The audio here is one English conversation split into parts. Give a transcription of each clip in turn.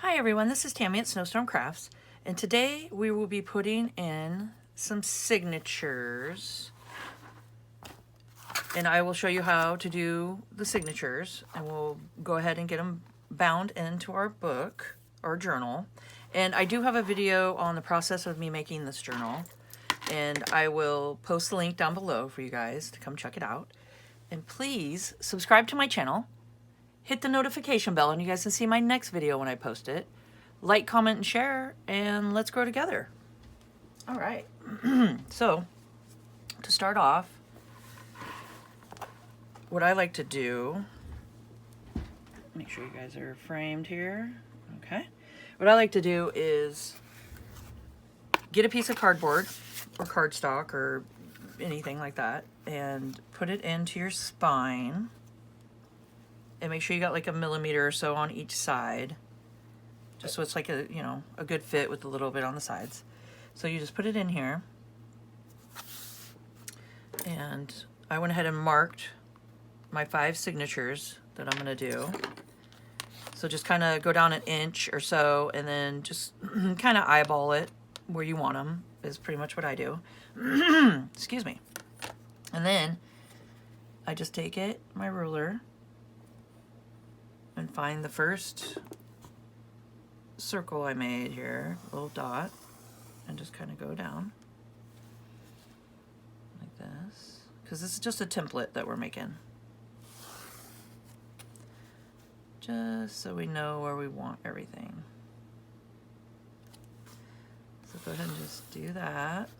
Hi everyone, this is Tammy at Snowstorm Crafts, and today we will be putting in some signatures, and I will show you how to do the signatures, and we'll go ahead and get them bound into our book or journal. And I do have a video on the process of me making this journal, and I will post the link down below for you guys to come check it out. And please subscribe to my channel, hit the notification bell, and you guys can see my next video when I post it. Like, comment, and share, and let's grow together. All right. So, to start off, what I like to do, make sure you guys are framed here. Okay. What I like to do is get a piece of cardboard or cardstock or anything like that and put it into your spine. And make sure you got like a millimeter or so on each side, just so it's like a, you know, a good fit with a little bit on the sides. So you just put it in here. And I went ahead and marked my 5 signatures that I'm gonna do. So just kind of go down an inch or so and then just kind of eyeball it where you want them, is pretty much what I do. Excuse me. And then I just take it, my ruler, and find the first circle I made here, little dot, and just kind of go down like this, because this is just a template that we're making, just so we know where we want everything. So go ahead and just do that.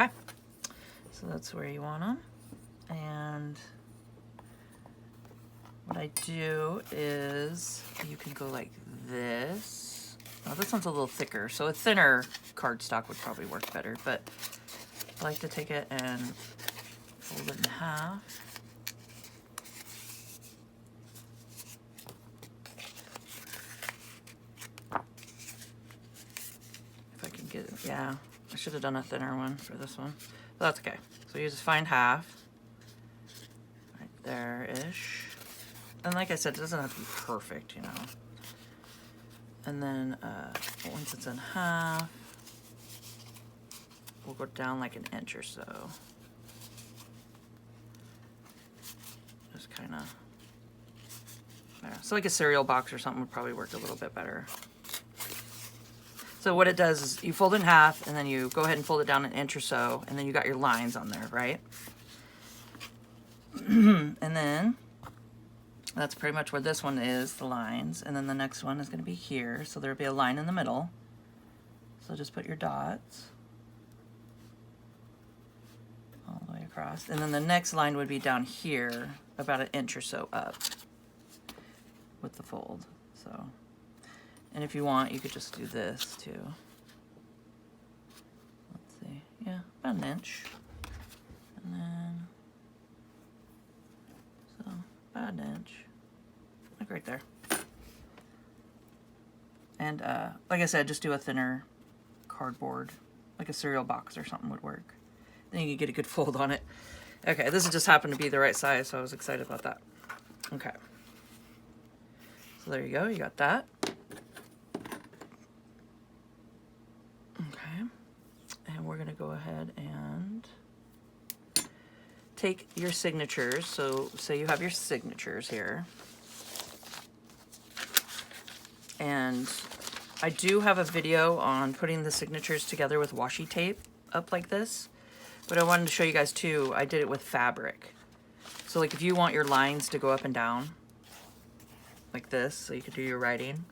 Okay, so that's where you want them. And what I do is you can go like this. Oh, this one's a little thicker, so a thinner cardstock would probably work better, but I like to take it and fold it in half. If I can get it, yeah. I should have done a thinner one for this one, but that's okay. So you just find half, right there-ish. And like I said, it doesn't have to be perfect, you know. And then once it's in half, we'll go down like an inch or so. Just kind of, yeah. So like a cereal box or something would probably work a little bit better. So what it does is you fold it in half, and then you go ahead and fold it down an inch or so, and then you got your lines on there, right? And then that's pretty much where this one is, the lines. And then the next one is going to be here, so there'll be a line in the middle. So just put your dots all the way across. And then the next line would be down here, about an inch or so up with the fold. So. And if you want, you could just do this too. Let's see, yeah, about an inch. And then, so about an inch, like right there. And like I said, just do a thinner cardboard, like a cereal box or something would work. Then you can get a good fold on it. Okay, this just happened to be the right size, so I was excited about that. Okay. So there you go, you got that. And we're going to go ahead and take your signatures. So say you have your signatures here. And I do have a video on putting the signatures together with washi tape up like this. But I wanted to show you guys too, I did it with fabric. So like if you want your lines to go up and down like this, so you could do your writing,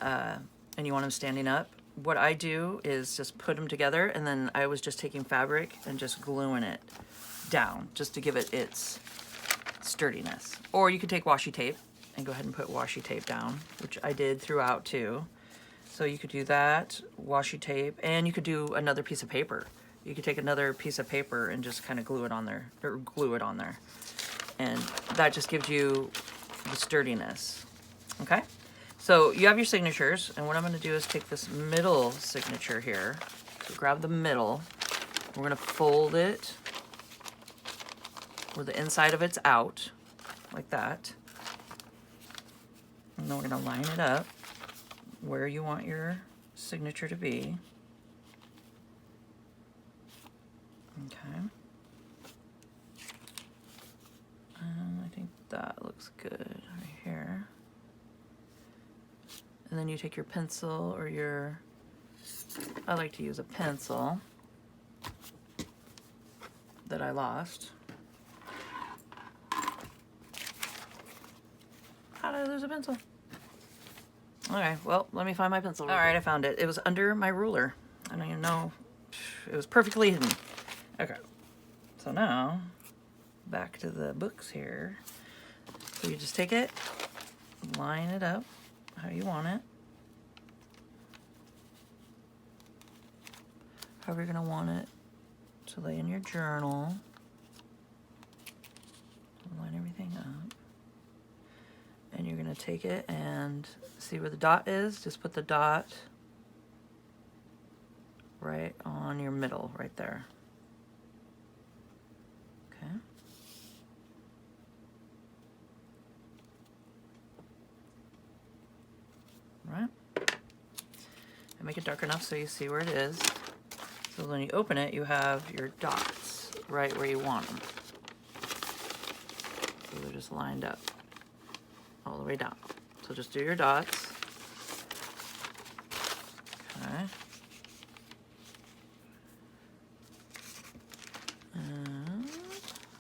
and you want them standing up, what I do is just put them together, and then I was just taking fabric and just gluing it down just to give it its sturdiness. Or you could take washi tape and go ahead and put washi tape down, which I did throughout too. So you could do that, washi tape, and you could do another piece of paper. You could take another piece of paper and just kind of glue it on there, or glue it on there. And that just gives you the sturdiness. Okay, so you have your signatures, and what I'm going to do is take this middle signature here. So grab the middle. We're going to fold it where the inside of it's out, like that. And then we're going to line it up where you want your signature to be. Okay. And I think that looks good right here. And then you take your pencil or your, I like to use a pencil that I lost. How did I lose a pencil? Okay, well, let me find my pencil. All right, I found it. It was under my ruler. I don't even know. It was perfectly hidden. Okay, so now back to the books here. So you just take it, line it up how you want it. However you're gonna want it to lay in your journal. Line everything up. And you're gonna take it and see where the dot is. Just put the dot right on your middle, right there. Okay. Right. And make it dark enough so you see where it is. So when you open it, you have your dots right where you want them. So they're just lined up all the way down. So just do your dots. Okay. And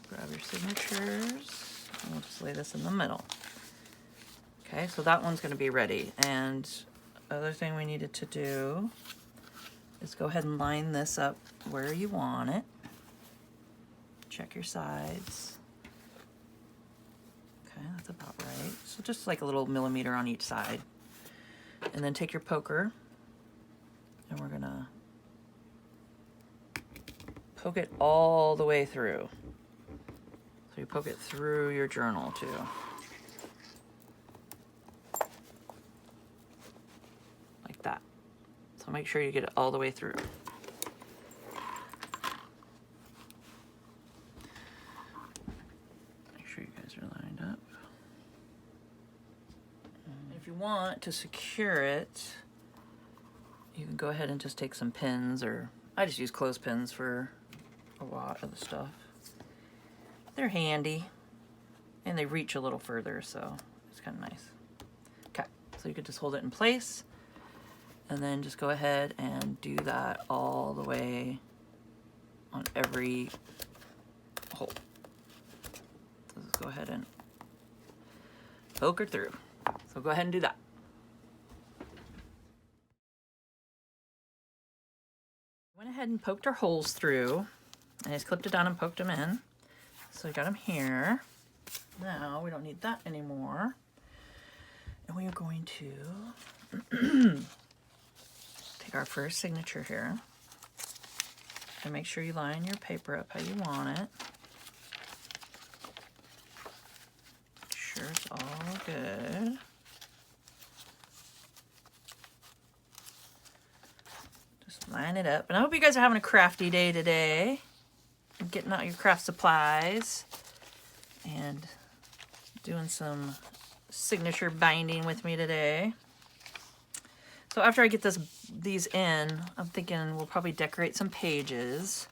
grab your signatures. And we'll just lay this in the middle. Okay, so that one's going to be ready. And other thing we needed to do is go ahead and line this up where you want it. Check your sides. Okay, that's about right. So just like a little millimeter on each side. And then take your poker and we're gonna poke it all the way through. So you poke it through your journal too. Like that. So make sure you get it all the way through. Make sure you guys are lined up. And if you want to secure it, you can go ahead and just take some pins, or I just use clothespins for a lot of the stuff. They're handy and they reach a little further, so it's kind of nice. Okay, so you could just hold it in place and then just go ahead and do that all the way on every hole. So just go ahead and poke her through. So go ahead and do that. Went ahead and poked our holes through. I just clipped it down and poked them in. So we got them here. Now we don't need that anymore. And we are going to take our first signature here. And make sure you line your paper up how you want it. Make sure it's all good. Just line it up. And I hope you guys are having a crafty day today. Getting out your craft supplies and doing some signature binding with me today. So after I get these in, I'm thinking we'll probably decorate some pages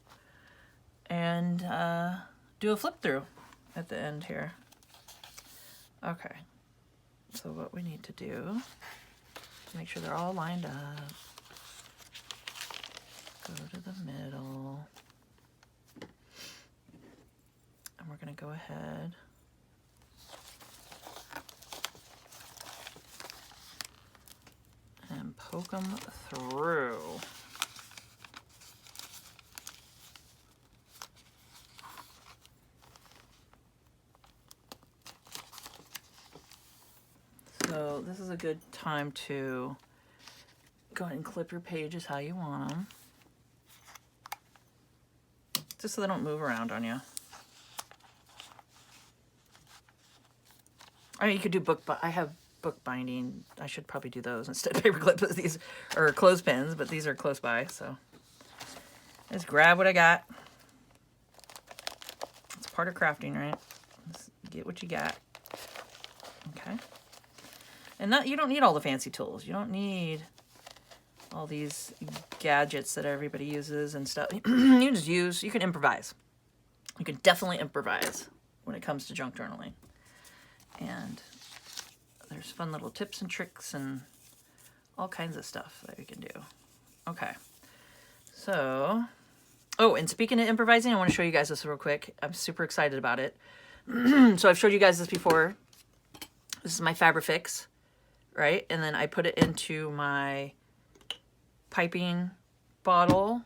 and do a flip through at the end here. Okay, so what we need to do is make sure they're all lined up. Go to the middle. And we're going to go ahead and poke them through. So this is a good time to go ahead and clip your pages how you want them. Just so they don't move around on you. I mean, you could do book, but I have bookbinding. I should probably do those instead of paper clips. These are clothespins, but these are close by, so just grab what I got. It's part of crafting, right? Just get what you got. Okay. And you don't need all the fancy tools. You don't need all these gadgets that everybody uses and stuff. You can improvise. You can definitely improvise when it comes to junk journaling. And there's fun little tips and tricks and all kinds of stuff that you can do. Okay. So, oh, and speaking of improvising, I want to show you guys this real quick. I'm super excited about it. So I've showed you guys this before. This is my Fabrifix, right? And then I put it into my piping bottle.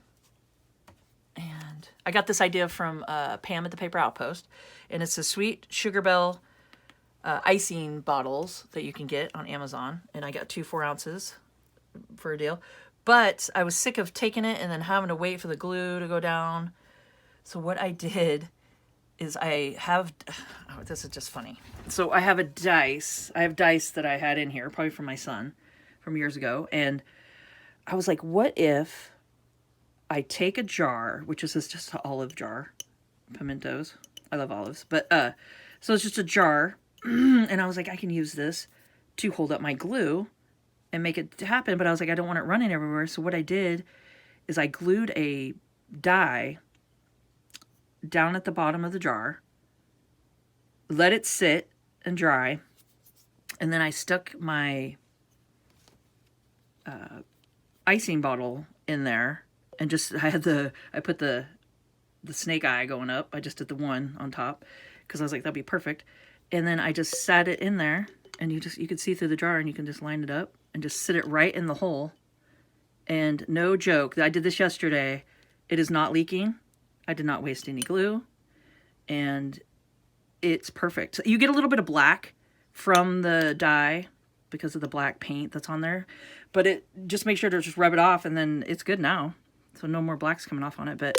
And I got this idea from Pam at the Paper Outpost. And it's the Sweet Sugar Bell icing bottles that you can get on Amazon. And I got 2 4 ounces for a deal. But I was sick of taking it and then having to wait for the glue to go down. So what I did is this is just funny. So I have dice that I had in here, probably from my son from years ago. And I was like, what if I take a jar, which is just an olive jar, pimentos. I love olives. But, so it's just a jar. And I was like, I can use this to hold up my glue and make it happen. But I was like, I don't want it running everywhere. So what I did is I glued a die down at the bottom of the jar, let it sit and dry, and then I stuck my icing bottle in there, and I put the snake eye going up. I just did the one on top because I was like, that'd be perfect. And then I just sat it in there, and you could see through the jar, and you can just line it up and just sit it right in the hole. And no joke, I did this yesterday. It is not leaking. I did not waste any glue, and it's perfect. You get a little bit of black from the dye because of the black paint that's on there, but just make sure to just rub it off, and then it's good now. So no more black's coming off on it. But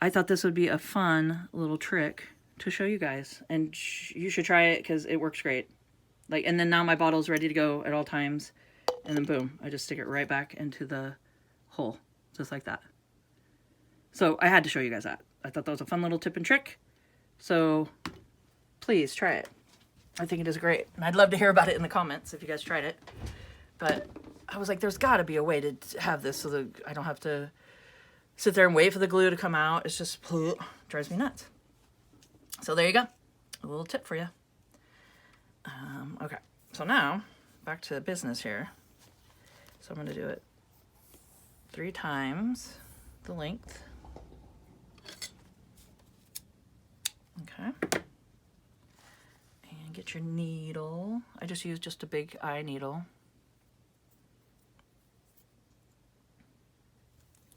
I thought this would be a fun little trick to show you guys, and you should try it because it works great. And then now my bottle's ready to go at all times, and then boom, I just stick it right back into the hole, just like that. So I had to show you guys that. I thought that was a fun little tip and trick. So please try it. I think it is great. And I'd love to hear about it in the comments if you guys tried it. But I was like, there's got to be a way to have this so that I don't have to sit there and wait for the glue to come out. It's just drives me nuts. So there you go. A little tip for you. Okay. So now back to business here. So I'm going to do it 3 times the length. Okay. And get your needle. I just use just a big eye needle.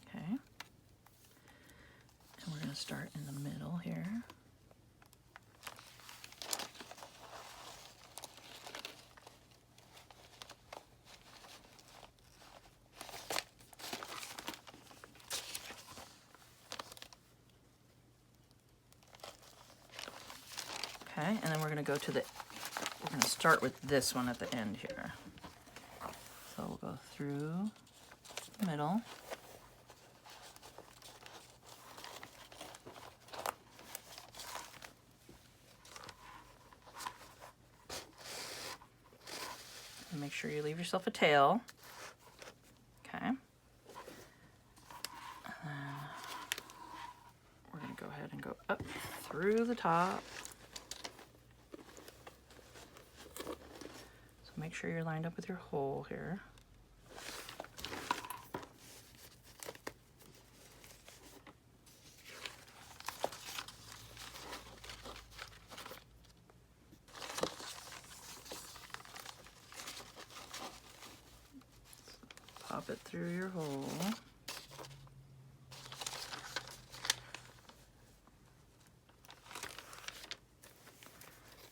Okay. And we're going to start in the middle here. Okay, and then we're going to start with this one at the end here. So we'll go through the middle. And make sure you leave yourself a tail. Okay. And then we're going to go ahead and go up through the top. Make sure you're lined up with your hole here. Pop it through your hole.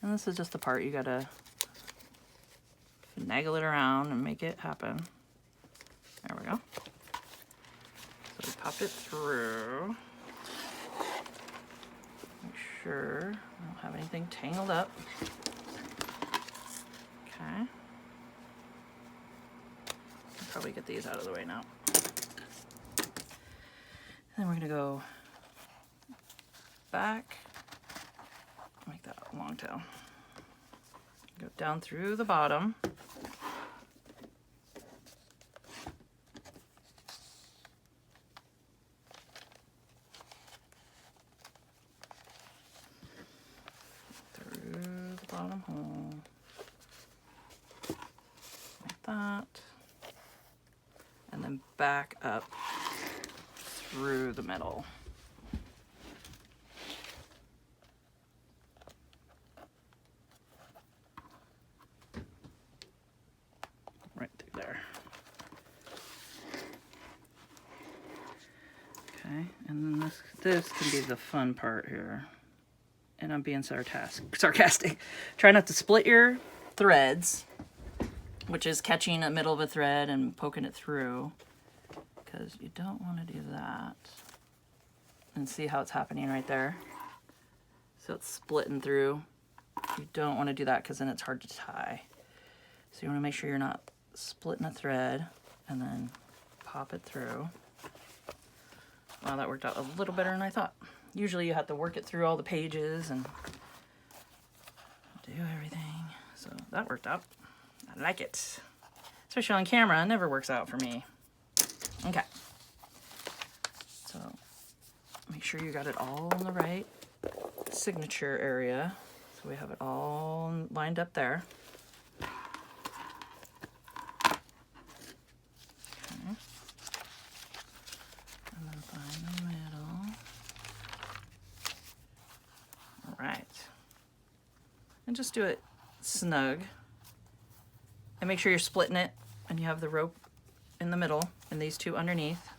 And this is just the part you gotta finagle it around and make it happen. There we go. So we pop it through. Make sure we don't have anything tangled up. Okay. probably get these out of the way now. Then we're gonna go back, make that a long tail. Go down through the bottom. Through the bottom hole. Like that. And then back up through the middle. Right through there. Okay, and then this can be the fun part here. And I'm being sarcastic. Try not to split your threads, which is catching the middle of a thread and poking it through, because you don't want to do that. And see how it's happening right there? So it's splitting through. You don't want to do that because then it's hard to tie. So you want to make sure you're not splitting a thread and then pop it through. Wow, that worked out a little better than I thought. Usually you have to work it through all the pages and do everything. So that worked out. I like it. Especially on camera, it never works out for me. Okay. So make sure you got it all in the right signature area. So we have it all lined up there. Okay. And then find the middle. All right. And just do it snug. And make sure you're splitting it and you have the rope in the middle and these two underneath.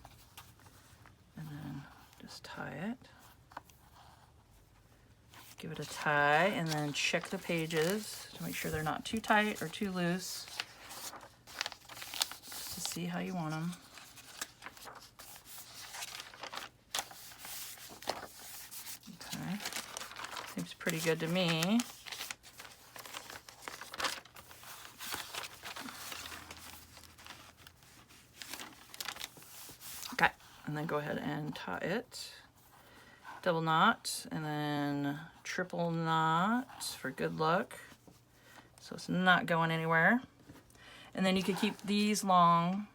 And then just tie it. Give it a tie and then check the pages to make sure they're not too tight or too loose. Just to see how you want them. Okay. Seems pretty good to me. Okay, and then go ahead and tie it. Double knot and then triple knot for good luck. So it's not going anywhere. And then you could keep these long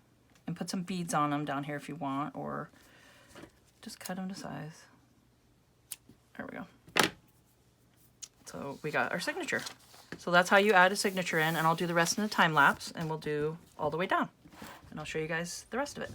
and put some beads on them down here if you want, or just cut them to size. There we go. So we got our signature. So that's how you add a signature in, and I'll do the rest in a time lapse and we'll do all the way down. And I'll show you guys the rest of it.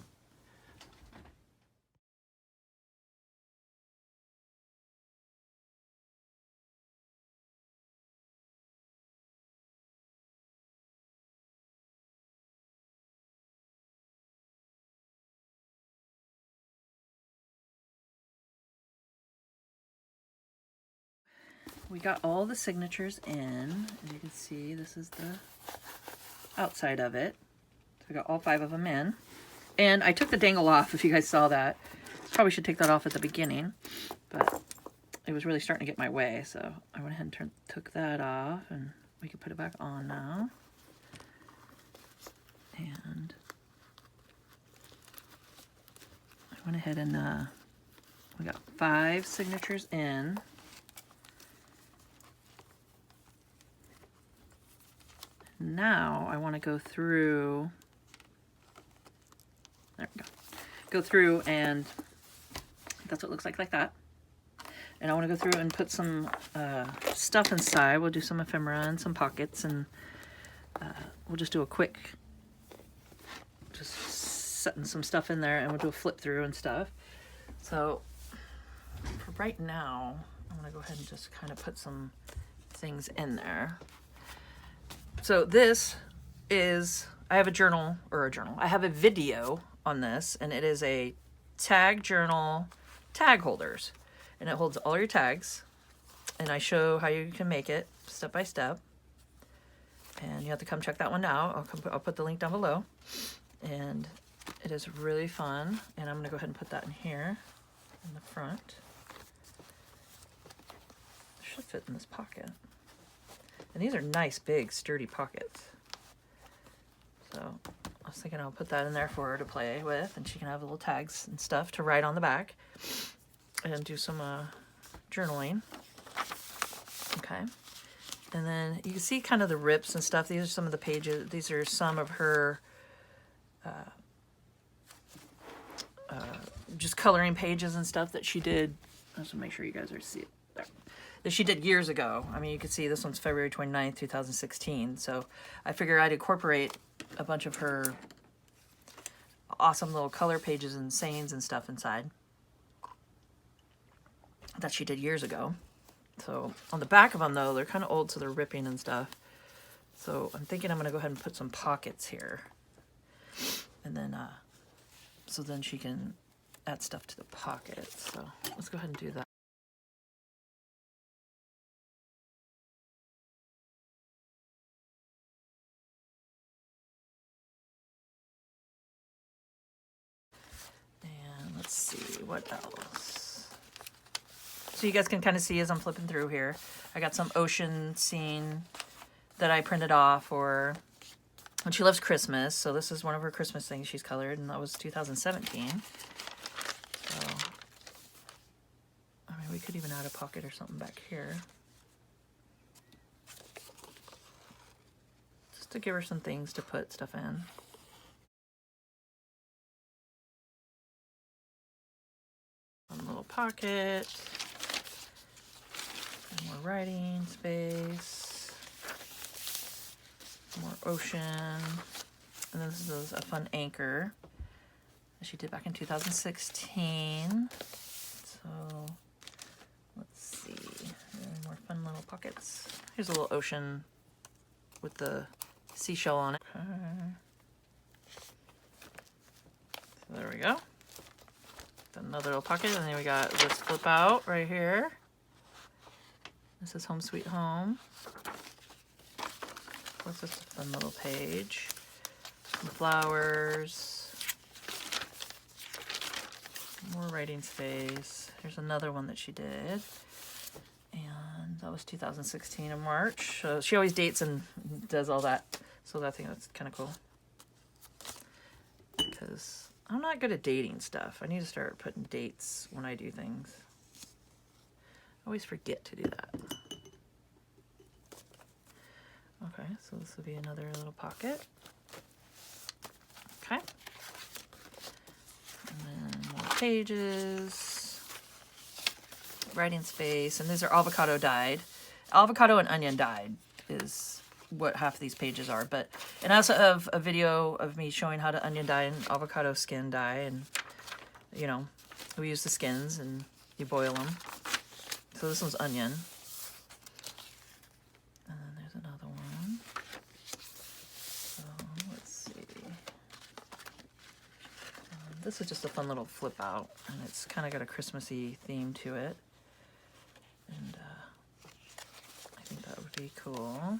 We got all the signatures in. As you can see, this is the outside of it. So I got all 5 of them in. And I took the dangle off, if you guys saw that. Probably should take that off at the beginning, but it was really starting to get my way. So I went ahead and took that off, and we can put it back on now. And I went ahead and we got 5 signatures in. Now I want to go through, there we go, go through, and that's what it looks like that. And I want to go through and put some stuff inside. We'll do some ephemera and some pockets, and we'll just do a quick, just setting some stuff in there, and we'll do a flip through and stuff. So for right now, I'm going to go ahead and just kind of put some things in there. So this is, I have a journal, I have a video on this, and it is a tag journal tag holders. And it holds all your tags, and I show how you can make it step by step. And you have to come check that one out. I'll put the link down below. And it is really fun. And I'm gonna go ahead and put that in here in the front. It should fit in this pocket. And these are nice, big, sturdy pockets. So I was thinking I'll put that in there for her to play with, and she can have little tags and stuff to write on the back and do some journaling. Okay. And then you can see kind of the rips and stuff. These are some of the pages. These are some of her just coloring pages and stuff that she did. Let's make sure you guys are see it there. That she did years ago. I mean, you can see this one's February 29th, 2016. So I figured I'd incorporate a bunch of her awesome little color pages and sayings and stuff inside that she did years ago. So on the back of them, though, they're kind of old, so they're ripping and stuff. So I'm thinking I'm going to go ahead and put some pockets here. And then, so then she can add stuff to the pockets. So let's go ahead and do that. And let's see, what else? So you guys can kind of see as I'm flipping through here. I got some ocean scene that I printed off, or when she loves Christmas. So this is one of her Christmas things she's colored, and that was 2017. So, I mean, we could even add a pocket or something back here. Just to give her some things to put stuff in. One little pocket. And more writing space. More ocean. And this is a fun anchor that she did back in 2016. So let's see. More fun little pockets. Here's a little ocean with the seashell on it. Okay. So there we go. Another little pocket, and then we got this flip out right here. This is Home Sweet Home. What's this fun little page? Some flowers. More writing space. Here's another one that she did. And that was 2016 in March. So she always dates and does all that. So I think that's kind of cool. Because I'm not good at dating stuff. I need to start putting dates when I do things. I always forget to do that. Okay, so this will be another little pocket. Okay. And then more pages. Writing space. And these are avocado dyed. Avocado and onion dyed is what half of these pages are. But and I also have a video of me showing how to onion dye and avocado skin dye. And, you know, we use the skins and you boil them. So this one's onion. And then there's another one. So let's see. This is just a fun little flip out. And it's kind of got a Christmassy theme to it. And I think that would be cool.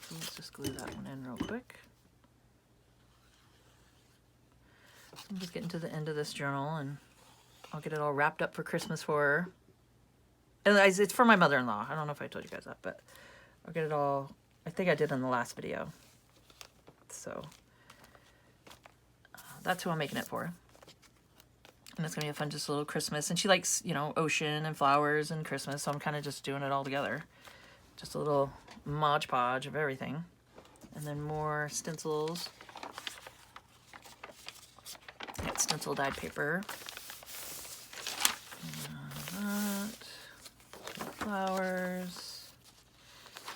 So let's just glue that one in real quick. So I'm just getting to the end of this journal, and I'll get it all wrapped up for Christmas for her. And it's for my mother-in-law. I don't know if I told you guys that, but I'll get it all. I think I did in the last video. So that's who I'm making it for. And it's gonna be a fun, just a little Christmas. And she likes, you know, ocean and flowers and Christmas, so I'm kind of just doing it all together. Just a little Mod Podge of everything. And then more stencils. Got stencil dyed paper. That. Flowers.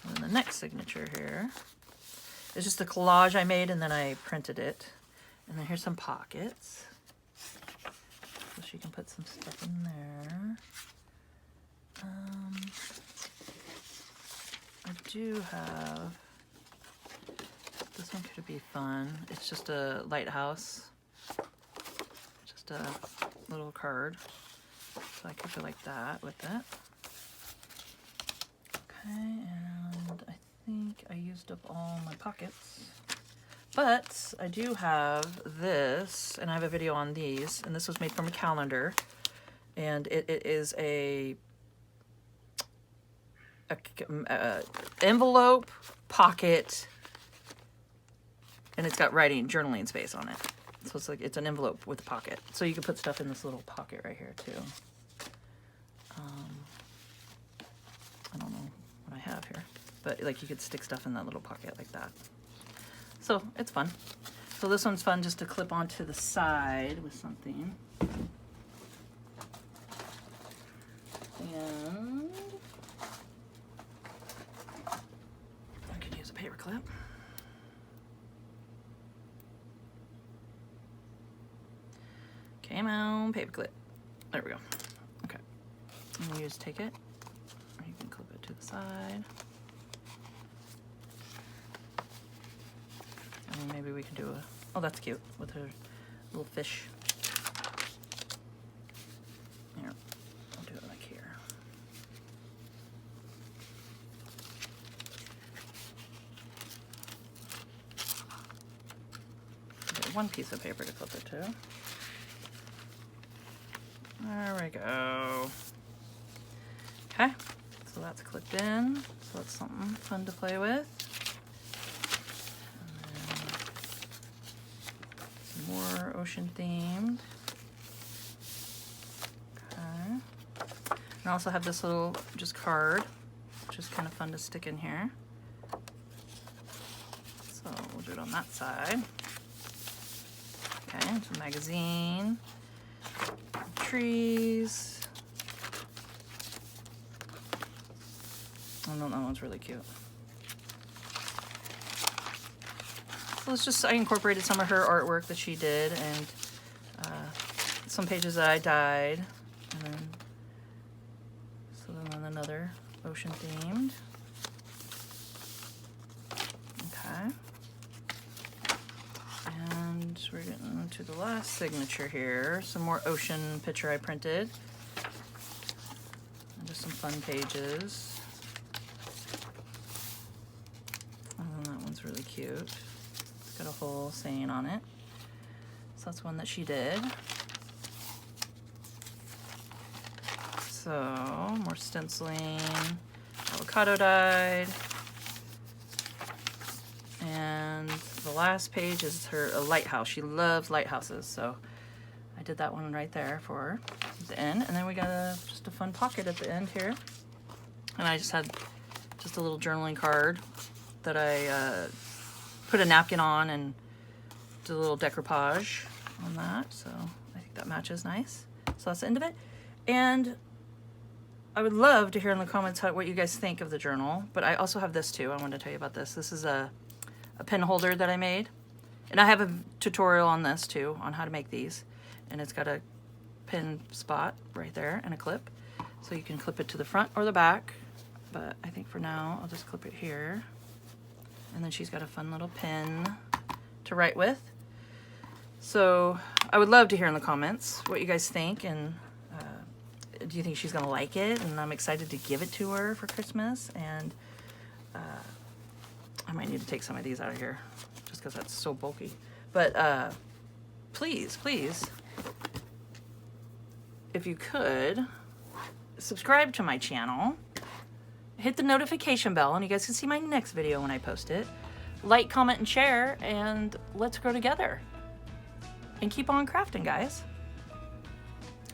And then the next signature here is just a collage I made, and then I printed it. And then here's some pockets. So she can put some stuff in there. I do have, this one could be fun. It's just a lighthouse. Just a little card. So I could go like that with it. Okay, and I think I used up all my pockets. But I do have this, and I have a video on these, and this was made from a calendar. And it is a envelope pocket And it's got writing, journaling space on it. So it's like, it's an envelope with a pocket. So you can put stuff in this little pocket right here too. I don't know what I have here, but like you could stick stuff in that little pocket like that. So it's fun. So this one's fun just to clip onto the side with something. And I could use a paper clip. Came out, paper clip. There we go. Okay. And you just take it, or you can clip it to the side. And then maybe we can do a, oh, that's cute, with her little fish. Here, I'll do it like here. Okay, one piece of paper to clip it to. There we go. Okay, so that's clipped in. So that's something fun to play with. And then some more ocean themed. Okay. And I also have this little just card, which is kind of fun to stick in here. So we'll do it on that side. Okay, some magazine. Trees. Oh no, that one's really cute. So it's just, I incorporated some of her artwork that she did and some pages that I dyed. And then, so then another ocean themed. Okay. And we're getting to the last signature here. Some more ocean picture I printed. And just some fun pages. Oh, that one's really cute. It's got a whole saying on it. So that's one that she did. So, more stenciling. Avocado dyed. And the last page is a lighthouse. She loves lighthouses, so I did that one right there for her at the end. And then we got just a fun pocket at the end here. And I just had just a little journaling card that I put a napkin on and did a little decoupage on that. So I think that matches nice. So that's the end of it. And I would love to hear in the comments what you guys think of the journal. But I also have this too. I wanted to tell you about this. This is a pen holder that I made. And I have a tutorial on this too, on how to make these. And it's got a pin spot right there and a clip. So you can clip it to the front or the back. But I think for now, I'll just clip it here. And then she's got a fun little pin to write with. So I would love to hear in the comments what you guys think. And do you think she's gonna like it? And I'm excited to give it to her for Christmas. And I might need to take some of these out of here just because that's so bulky. But please, please, if you could, subscribe to my channel, hit the notification bell, and you guys can see my next video when I post it. Like, comment, and share, and let's grow together. And keep on crafting, guys.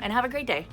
And have a great day.